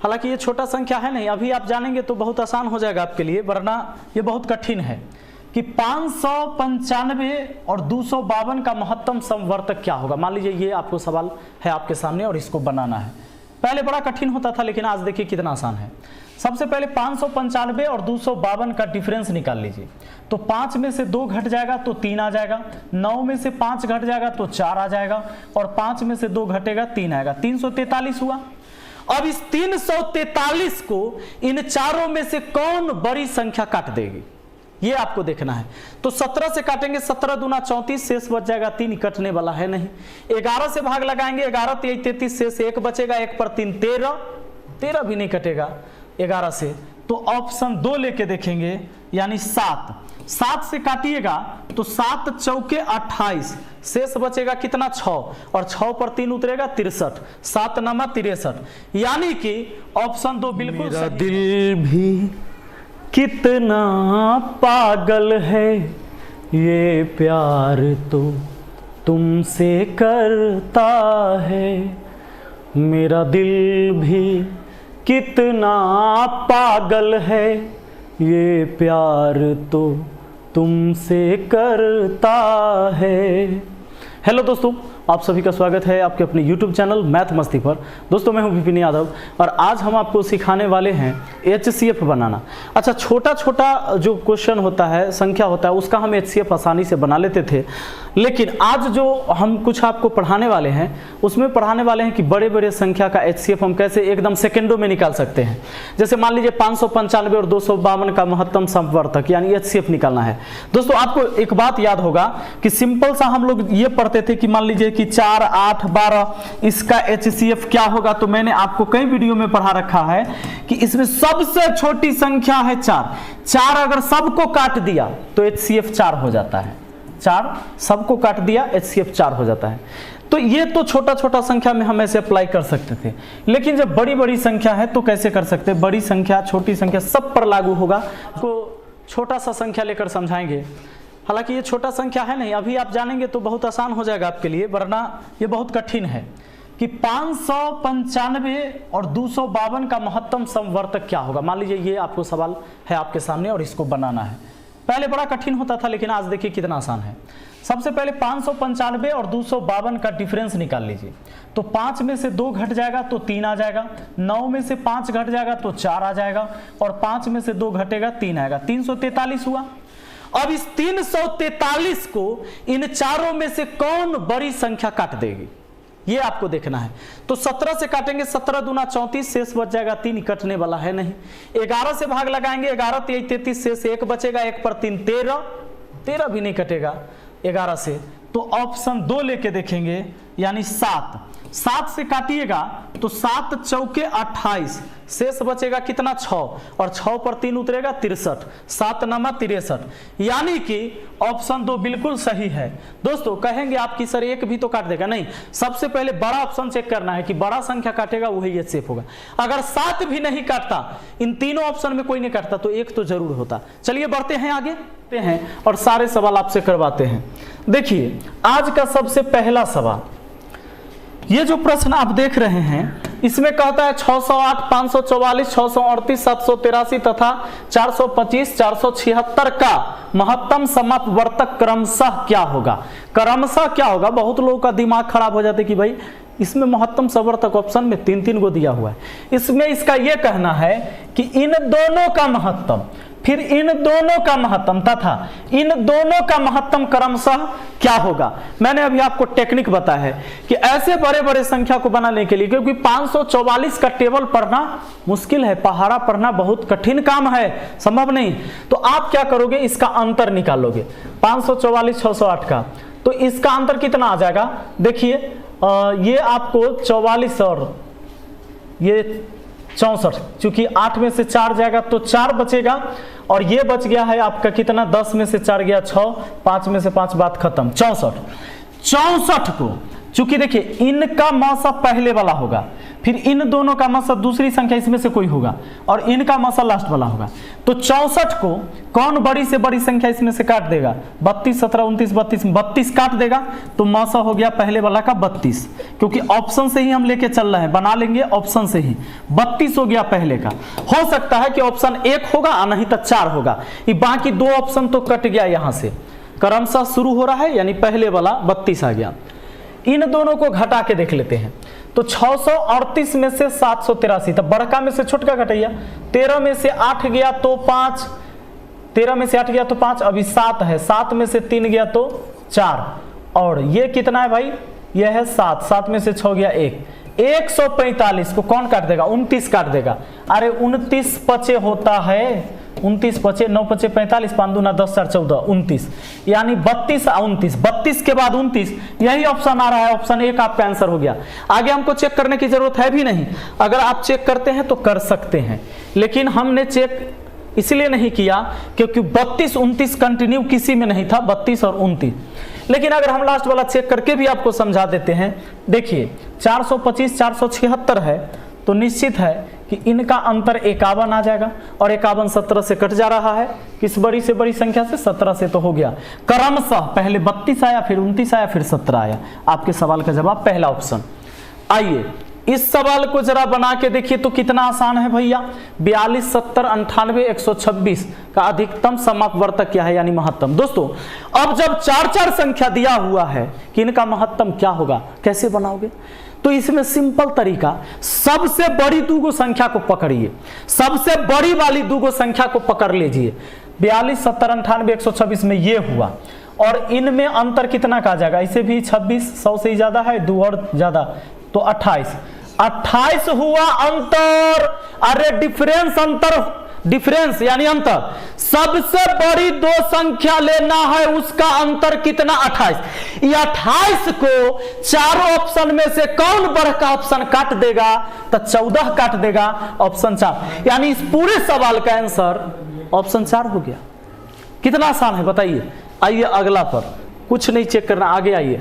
हालांकि ये छोटा संख्या है नहीं, अभी आप जानेंगे तो बहुत आसान हो जाएगा आपके लिए, वरना ये बहुत कठिन है कि 595 और 252 का महत्तम समवर्तक क्या होगा। मान लीजिए ये आपको सवाल है आपके सामने और इसको बनाना है। पहले बड़ा कठिन होता था, लेकिन आज देखिए कितना आसान है। सबसे पहले 595 और 252 का डिफरेंस निकाल लीजिए। तो 5 में से 2 घट जाएगा तो 3 आ जाएगा, 9 में से 5 घट जाएगा तो 4 आ जाएगा, और 5 में से 2 घटेगा 3 आएगा, 343 हुआ। अब इस 343 को इन चारों में से कौन बड़ी संख्या काट देगी, ये आपको देखना है। तो 17 से काटेंगे, 17 दूना 34, शेष बच जाएगा 3, कटने वाला है नहीं। 11 से भाग लगाएंगे, 11 3 33, शेष 1 बचेगा, 1 पर 3 13, 13 भी नहीं कटेगा 11 से। तो ऑप्शन 2 लेके देखेंगे, यानी 7 से काटिएगा तो 7 चौके 28, शेष बचेगा कितना 6, और 6 पर 3 उतरेगा 63, 7 नमा 63, यानी कि ऑप्शन 2 बिल्कुल मेरा दिल भी कितना पागल है, ये प्यार तो तुमसे करता है। मेरा दिल भी कितना पागल है, ये प्यार तो तुमसे करता है। हेलो दोस्तों, आप सभी का स्वागत है आपके अपने YouTube चैनल मैथ मस्ती पर। दोस्तों मैं हूं विपिन यादव और आज हम आपको सिखाने वाले हैं HCF बनाना। अच्छा, छोटा छोटा जो क्वेश्चन होता है, संख्या होता है, उसका हम HCF आसानी से बना लेते थे, लेकिन आज जो हम कुछ आपको पढ़ाने वाले हैं उसमें पढ़ाने वाले हैं कि बड़े बड़े संख्या का HCF हम कैसे एकदम सेकेंडों में निकाल सकते हैं। जैसे मान लीजिए 595 और 252 का महत्तम समवर्तक यानी HCF निकालना है। दोस्तों आपको एक बात याद होगा कि सिंपल सा हम लोग ये पढ़ते थे कि मान लीजिए कि 4 8 12 इसका HCF क्या होगा। तो मैंने आपको कई वीडियो में पढ़ा रखा है कि इसमें सबसे छोटी संख्या है 4 अगर सबको काट दिया तो HCF 4 हो जाता है। 4 सबको काट दिया HCF 4 हो जाता है। तो ये तो छोटा छोटा संख्या में हम ऐसे अप्लाई कर सकते थे, लेकिन जब बड़ी बड़ी संख्या है तो कैसे कर सकते हैं। बड़ी संख्या छोटी संख्या सब पर लागू होगा। तो छोटा सा संख्या लेकर समझाएंगे। हालांकि ये छोटा संख्या है नहीं, अभी आप जानेंगे तो बहुत आसान हो जाएगा आपके लिए, वरना ये बहुत कठिन है कि 595 और 252 का महत्तम समवर्तक क्या होगा। मान लीजिए ये आपको सवाल है आपके सामने और इसको बनाना है। पहले बड़ा कठिन होता था, लेकिन आज देखिए कितना आसान है। सबसे पहले 595 और 252 का डिफरेंस निकाल लीजिए। तो 5 में से 2 घट जाएगा तो 3 आ जाएगा, 9 में से 5 घट जाएगा तो 4 आ जाएगा, और 5 में से 2 घटेगा 3 आएगा, 343 हुआ। अब इस 343 को इन चारों में से कौन बड़ी संख्या काट देगी, ये आपको देखना है। तो 17 से काटेंगे, 17 दूना 34, शेष बच जाएगा 3, कटने वाला है नहीं। 11 से भाग लगाएंगे, 11 3 33, शेष 1 बचेगा, 1 पर 3 13, 13 भी नहीं कटेगा 11 से। तो ऑप्शन 2 लेके देखेंगे, यानी 7 से काटिएगा तो 7 चौके 28, शेष बचेगा कितना 6, और 6 पर 3 उतरेगा 63, 7 नमा 63, यानी कि ऑप्शन 2 बिल्कुल सही है। दोस्तों कहेंगे आप कि सर एक भी तो काट देगा, नहीं, सबसे पहले बड़ा ऑप्शन चेक करना है कि बड़ा संख्या काटेगा वही HCF होगा। अगर 7 भी नहीं काटता, इन तीनों ऑप्शन में कोई नहीं काटता, तो एक तो जरूर होता। चलिए बढ़ते हैं आगे हैं और सारे सवाल आपसे करवाते हैं। देखिए आज का सबसे पहला सवाल, ये जो प्रश्न आप देख रहे हैं इसमें कहता है 608 544 638 783 तथा 425 476 का महत्तम समवर्तक क्रमशः क्या होगा। क्रमशः क्या होगा, बहुत लोगों का दिमाग खराब हो जाता है कि भाई इसमें महत्तम समवर्तक ऑप्शन में 3 गो दिया हुआ है। इसमें इसका यह कहना है कि इन दोनों का महत्तम, फिर इन दोनों का महत्तम तथा इन दोनों का महत्तम क्रमशः क्या होगा। मैंने अभी आपको टेक्निक बताया है कि ऐसे बड़े बड़े संख्या को बनाने के लिए, क्योंकि 544 का टेबल पढ़ना मुश्किल है, पहाड़ा पढ़ना बहुत कठिन काम है, संभव नहीं। तो आप क्या करोगे, इसका अंतर निकालोगे 544 608 का, तो इसका अंतर कितना आ जाएगा। देखिए ये आपको 44 और ये 64, चूंकि 8 में से 4 जाएगा तो 4 बचेगा, और ये बच गया है आपका कितना, 10 में से 4 गया 6, 5 में से 5 बात खत्म, 64 को, चूंकि देखिए इनका मासा पहले वाला होगा, फिर इन दोनों का मसा दूसरी संख्या इसमें से कोई होगा और इनका मसा लास्ट वाला होगा। तो 64 को कौन बड़ी से बड़ी संख्या इसमें से काट देगा? 32, 17, 29, 32, 32 काट देगा तो मसा हो गया पहले वाला का 32, क्योंकि ऑप्शन से ही हम लेके चल रहे हैं, बना लेंगे ऑप्शन से ही। 32 हो गया पहले का। हो सकता है कि ऑप्शन 1 होगा नहीं तो 4 होगा, ये बाकी 2 ऑप्शन तो कट गया। यहां से क्रमशः शुरू हो रहा है, यानी पहले वाला 32 आ गया। इन दोनों को घटा के देख लेते हैं। तो 638 में से 783, तब बड़का में से छोटका घटाइया। 13 में से 8 गया तो 5, 13 में से 8 गया तो 5, अभी 7 है। 7 में से 3 गया तो 4, और ये कितना है भाई? ये है 7, 7 में से 6 गया 1। 145 को कौन काट देगा? 29 काट देगा। अरे 29 पचे होता है, 29 पचे, 9 पचे 45, 5 दूना 10, 4 14, 29, यानी 32 और 29, 32 के बाद 29, यही ऑप्शन आ रहा है। ऑप्शन 1 आपका आंसर हो गया। आगे हमको चेक करने की जरूरत है भी नहीं, अगर आप चेक करते हैं तो कर सकते हैं, लेकिन हमने चेक इसलिए नहीं किया क्योंकि 32, 29 कंटिन्यू किसी में नहीं था, 32 और 29। लेकिन अगर हम लास्ट वाला चेक करके भी आपको समझा देते हैं, देखिए 425, 476 है, तो निश्चित है कि इनका अंतर 51 आ जाएगा, और 51 17 से कट जा रहा है। किस बड़ी से बड़ी संख्या से? 17 से तो हो गया। क्रमशः पहले 32 आया, फिर 29 आया, फिर 17 आया। आपके सवाल का जवाब पहला ऑप्शन। आइए इस सवाल को जरा बना के देखिए तो कितना आसान है भैया। 42, 70, 98, 126 का अधिकतम समापवर्तक क्या है, यानी महत्तम। दोस्तों अब जब 4-4 संख्या दिया हुआ है कि इनका महत्तम क्या होगा, कैसे बनाओगे? तो इसमें सिंपल तरीका, सबसे बड़ी दूगो संख्या को पकड़िए, सबसे बड़ी वाली दूगो संख्या को पकड़ लीजिए। 42, 70, 98, 126 में ये हुआ, और इनमें अंतर कितना का आ जाएगा? इसे भी 26, 100 से ही ज्यादा है, 2 और ज्यादा तो 28, 28 हुआ अंतर। अरे डिफरेंस, अंतर, डिफरेंस यानी अंतर। सबसे बड़ी 2 संख्या लेना है, उसका अंतर कितना? 28। ये 28 को चारों ऑप्शन में से कौन बढ़का ऑप्शन काट देगा? तो 14 काट देगा, ऑप्शन 4। यानी इस पूरे सवाल का आंसर ऑप्शन 4 हो गया। कितना आसान है बताइए। आइए अगला पर, कुछ नहीं चेक करना, आगे आइए।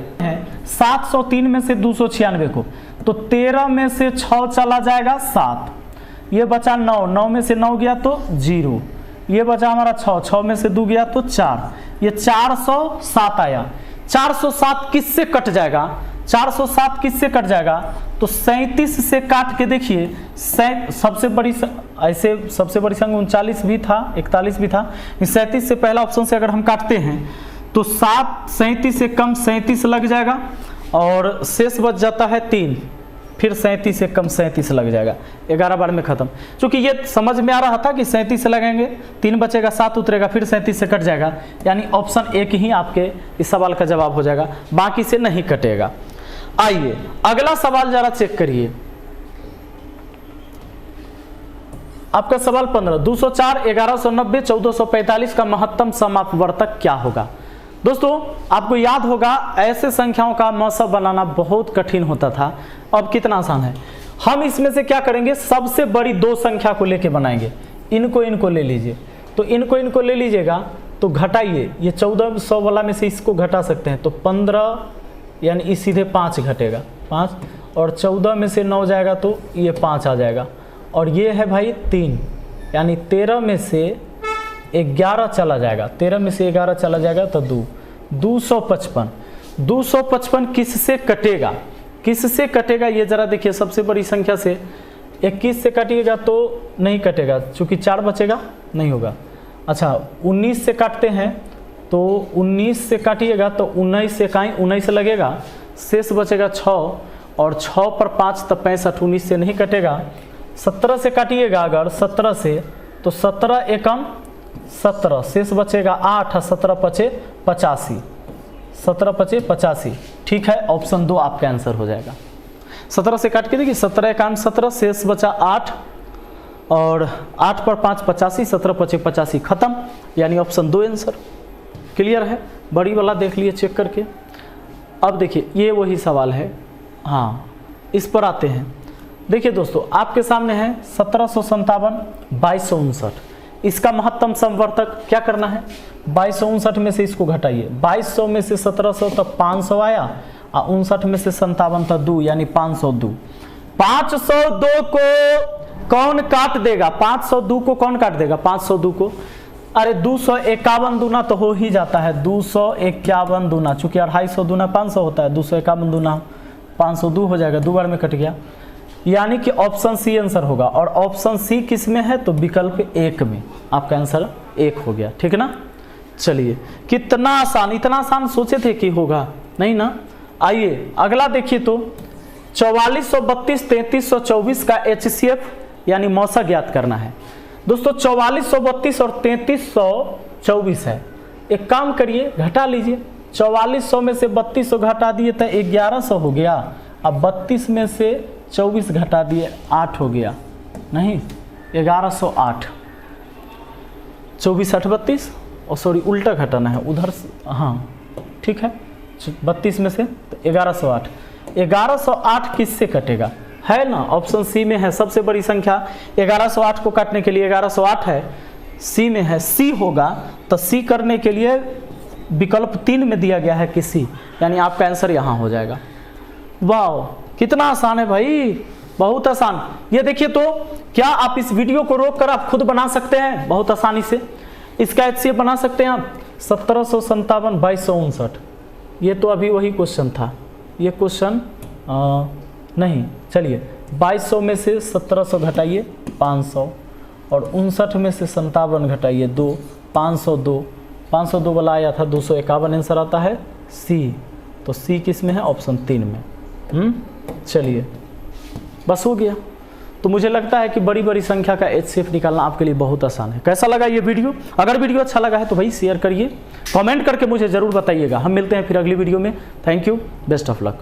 703 में से 296 को, तो 13 में से 6 चला जाएगा 7, ये बचा 9, 9 में से 9 गया तो 0, ये बचा हमारा 6, 6 में से 2 गया तो 4, ये 407 आया। 407 किससे कट जाएगा? 407 किससे कट जाएगा? तो 37 से काट के देखिए, सबसे बड़ी ऐसे सबसे बड़ी संख्या 39 भी था, 41 भी था। 37 से पहला ऑप्शन से अगर हम काटते हैं तो 7, 37 से कम 37 लग जाएगा, और शेष बच जाता है 3, फिर 37 से कम 37 लग जाएगा, 11 बार में खत्म। क्योंकि ये समझ में आ रहा था कि 37 से लगेंगे, 3 बचेगा, 7 उतरेगा, फिर 37 से कट जाएगा, यानी ऑप्शन 1 ही आपके इस सवाल का जवाब हो जाएगा, बाकी से नहीं कटेगा। आइए अगला सवाल जरा चेक करिए। आपका सवाल 15, 204, 1190, 1445 का महत्तम समापवर्तक क्या होगा? दोस्तों आपको याद होगा ऐसे संख्याओं का मौसम बनाना बहुत कठिन होता था, अब कितना आसान है। हम इसमें से क्या करेंगे, सबसे बड़ी 2 संख्या को लेके बनाएंगे। इनको ले लीजिए, तो इनको ले लीजिएगा, तो घटाइए, ये 1400 वाला में से इसको घटा सकते हैं, तो 15 यानी इस सीधे 5 घटेगा, 5, और 14 में से 9 जाएगा तो ये 5 आ जाएगा, और ये है भाई 3, यानी 13 में से 11 चला जाएगा, 13 में से 11 चला जाएगा तो 255। 255 किससे कटेगा? किससे कटेगा ये जरा देखिए। सबसे बड़ी संख्या से 21 से काटिएगा तो नहीं कटेगा, चूंकि 4 बचेगा, नहीं होगा। अच्छा 19 से काटते हैं, तो 19 से काटिएगा तो 19 से कहीं 19 लगेगा, शेष बचेगा 6, और 6 पर 5 तो 65, 19 से नहीं कटेगा। 17 से काटिएगा अगर 17 से, तो 17 एकम 17, शेष बचेगा 8, 17 पचे 85, 17 पचे 85। ठीक है, ऑप्शन 2 आपका आंसर हो जाएगा। 17 से काट के देखिए, 17 एकान 17, शेष बचा 8, और 8 पर 5 85, 17 पचे 85, खत्म, यानी ऑप्शन 2 आंसर। क्लियर है? बड़ी वाला देख लिए चेक करके। अब देखिए ये वही सवाल है, हाँ इस पर आते हैं। देखिए दोस्तों आपके सामने है 1757, 2259, इसका महत्तम समवर्तक क्या करना है? 2259 में से इसको घटाइए, 2200 में से 1700 तब 500 आया, और 59 में से 57 तक 2, यानी 502। 502 को कौन काट देगा? 502 को कौन काट देगा? 502 को, अरे 251 दूना तो हो ही जाता है, 251 दूना, चूंकि 250 दूना 500 होता है, 251 दूना 502 हो जाएगा, 2 बार में कट गया, यानी कि ऑप्शन सी आंसर होगा। और ऑप्शन सी किस में है? तो विकल्प 1 में, आपका आंसर 1 हो गया, ठीक ना। चलिए, कितना आसान, इतना आसान सोचे थे कि होगा नहीं ना। आइए अगला देखिए, तो 4432 3324 का HCF यानी मौसा ज्ञात करना है। दोस्तों 4432 और 3324 है, एक काम करिए घटा लीजिए, 4400 में से 3200 घटा दिए तो 1100 हो गया, अब 32 में से 24 घटा दिए 8 हो गया, नहीं 1108, 24 8 32, और सॉरी उल्टा घटाना है उधर, हाँ ठीक है, 32 में से तो 1108, 1108 किससे कटेगा? है ना, ऑप्शन सी में है, सबसे बड़ी संख्या 1108 को काटने के लिए 1108 है, सी में है, सी होगा, तो सी करने के लिए विकल्प 3 में दिया गया है कि सी, यानी आपका आंसर यहाँ हो जाएगा। वाह कितना आसान है भाई, बहुत आसान। ये देखिए, तो क्या आप इस वीडियो को रोक कर आप खुद बना सकते हैं बहुत आसानी से, इसका HCF बना सकते हैं आप 1757 2259, ये तो अभी वही क्वेश्चन था, ये क्वेश्चन नहीं, चलिए 2200 में से 1700 घटाइए 500, और 59 में से 57 घटाइए 2, 502, 502 वाला आया था 251, आंसर आता है सी, तो सी किस में है? ऑप्शन 3 में। चलिए बस हो गया। तो मुझे लगता है कि बड़ी बड़ी संख्या का HCF निकालना आपके लिए बहुत आसान है। कैसा लगा ये वीडियो? अगर वीडियो अच्छा लगा है तो भाई शेयर करिए, कमेंट करके मुझे ज़रूर बताइएगा। हम मिलते हैं फिर अगली वीडियो में। Thank you, best of luck.